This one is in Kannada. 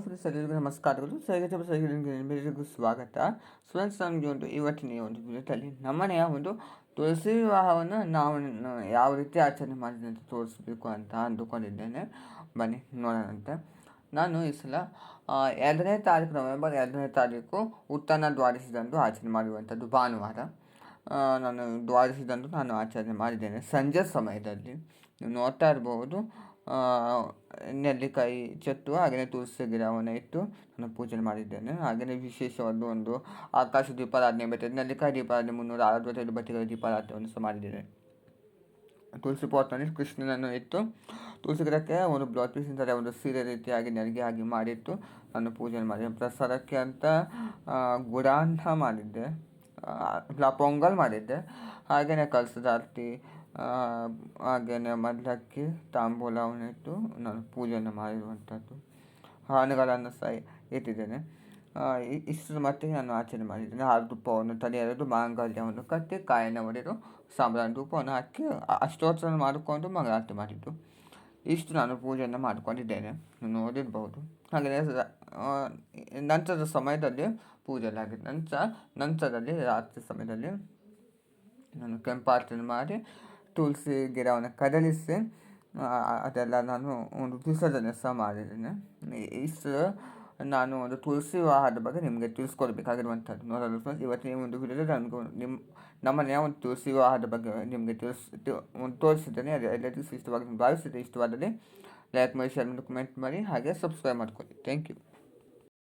ಫ್ರೆಂಡ್ಸ್ ಎಲ್ಲರಿಗೂ ನಮಸ್ಕಾರಗಳು. ಎಲ್ಲರಿಗೂ ಸ್ವಾಗತ. ಫ್ರೆಂಡ್ಸ್, ನಮಗೆ ಇವತ್ತಿನ ಒಂದು ವಿಡಿಯೋದಲ್ಲಿ ನಮ್ಮನೆಯ ಒಂದು ತುಳಸಿ ವಿವಾಹವನ್ನು ನಾವು ಯಾವ ರೀತಿ ಆಚರಣೆ ಮಾಡಿದೆ ಅಂತ ತೋರಿಸ್ಬೇಕು ಅಂತ ಅಂದುಕೊಂಡಿದ್ದೇನೆ. ಬನ್ನಿ ನೋಡೋಣಂತೆ. ನಾನು ಈ ಸಲ 2ನೇ ತಾರೀಕು ನವೆಂಬರ್ 2ನೇ ತಾರೀಕು ಉತ್ತನ ದ್ವಾದಶಿದಂದು ಆಚರಣೆ ಮಾಡುವಂಥದ್ದು ಭಾನುವಾರ. ನಾನು ದ್ವಾದಶಿದಂದು ನಾನು ಆಚರಣೆ ಮಾಡಿದ್ದೇನೆ ಸಂಜೆ ಸಮಯದಲ್ಲಿ. ನೀವು ನೋಡ್ತಾ ಇರಬಹುದು, ನೆಲ್ಲಿಕಾಯಿ ಚೆಟ್ಟು ಹಾಗೆಯೇ ತುಳಸಿ ಗಿಡವನ್ನು ಇಟ್ಟು ನಾನು ಪೂಜೆ ಮಾಡಿದ್ದೇನೆ. ಹಾಗೆಯೇ ವಿಶೇಷವಾದ ಒಂದು ಆಕಾಶ ದೀಪಾರಾಧನೆ ಬರ್ತದೆ. ನೆಲ್ಲಿಕಾಯಿ ದೀಪಾರಾಧನೆ 365 ಬತ್ತಿಗಳ ದೀಪಾರಾಧನೆಯನ್ನು ಸಹ ಮಾಡಿದ್ದೇನೆ. ತುಳಸಿ ಪಾಟ್ನಲ್ಲಿ ಕೃಷ್ಣನನ್ನು ಇಟ್ಟು ತುಳಸಿ ಗಿಡಕ್ಕೆ ಒಂದು ಬ್ಲೌಸ್ ಪೀಸಿನ ಒಂದು ಸೀರೆ ರೀತಿಯಾಗಿ ನೆರಿಗೆ ಆಗಿ ಮಾಡಿಟ್ಟು ನಾನು ಪೂಜೆ ಮಾಡಿದ್ದೆ. ಪ್ರಸಾದಕ್ಕೆ ಅಂತ ಗುಡಾಂತ ಮಾಡಿದ್ದೆ, ಪೊಂಗಲ್ ಮಾಡಿದ್ದೆ. ಹಾಗೆಯೇ ಕಲಸದ ಆರತಿ, ಹಾಗೆಯೇ ಮದ್ದಕ್ಕಿ ತಾಂಬೂಲವನ್ನು ಇಟ್ಟು ನಾನು ಪೂಜೆಯನ್ನು ಮಾಡಿರುವಂಥದ್ದು. ಹಣ್ಣುಗಳನ್ನು ಸಹ ಇಟ್ಟಿದ್ದೇನೆ. ಇಷ್ಟರ ಮಟ್ಟಿಗೆ ನಾನು ಆಚರಣೆ ಮಾಡಿದ್ದೇನೆ. ಧೂಪವನ್ನು ತಲೆಯೆರೆದು ಮಾಂಗಲ್ಯವನ್ನು ಕಟ್ಟಿ ಕಾಯನ್ನು ಒಡೆದು ಸಾಂಬ್ರಾಣಿ ಧೂಪವನ್ನು ಹಾಕಿ ಅಷ್ಟೋತ್ತರ ಮಾಡಿಕೊಂಡು ಮಂಗಳಾರತಿ ಮಾಡಿದ್ದು. ಇಷ್ಟು ನಾನು ಪೂಜೆಯನ್ನು ಮಾಡಿಕೊಂಡಿದ್ದೇನೆ, ನೋಡಿರ್ಬೋದು. ಹಾಗೆಯೇ ನಂತರದ ಸಮಯದಲ್ಲಿ ಪೂಜೆಲಾಗಿದೆ. ನಂತರದಲ್ಲಿ ರಾತ್ರಿ ಸಮಯದಲ್ಲಿ ನಾನು ಕೆಂಪಾರತಿಯನ್ನು ಮಾಡಿ ತುಳಸಿ ಗಿಡವನ್ನು ಕದಲಿಸಿ ಅದೆಲ್ಲ ನಾನು ಒಂದು ವಿಸರ್ಜನೆ ಸಹ ಮಾಡಿದ್ದೇನೆ. ಇಷ್ಟು ನಾನು ಒಂದು ತುಳಸಿ ವಿವಾಹದ ಬಗ್ಗೆ ನಿಮಗೆ ತಿಳಿಸ್ಕೊಡ್ಬೇಕಾಗಿರುವಂಥದ್ದು. ನೋಡಲು ಫ್ರೆಂಡ್ಸ್, ಇವತ್ತಿನ ಒಂದು ವಿಡಿಯೋದಲ್ಲಿ ನನಗೂ ನಮ್ಮನೆಯ ಒಂದು ತುಳಸಿ ವಿವಾಹದ ಬಗ್ಗೆ ನಿಮಗೆ ತೋರಿಸಿದ್ದೇನೆ. ಎಲ್ಲರಿಗೂ ಇಷ್ಟವಾಗಿ ಭಾವಿಸಿದೆ. ಇಷ್ಟವಾದಲ್ಲಿ ಲೈಕ್ ಮಾಡಿ, ಶೇರ್ ಮಾಡಿ, ಕಮೆಂಟ್ ಮಾಡಿ, ಹಾಗೆ ಸಬ್ಸ್ಕ್ರೈಬ್ ಮಾಡ್ಕೊಳ್ಳಿ. Thank you.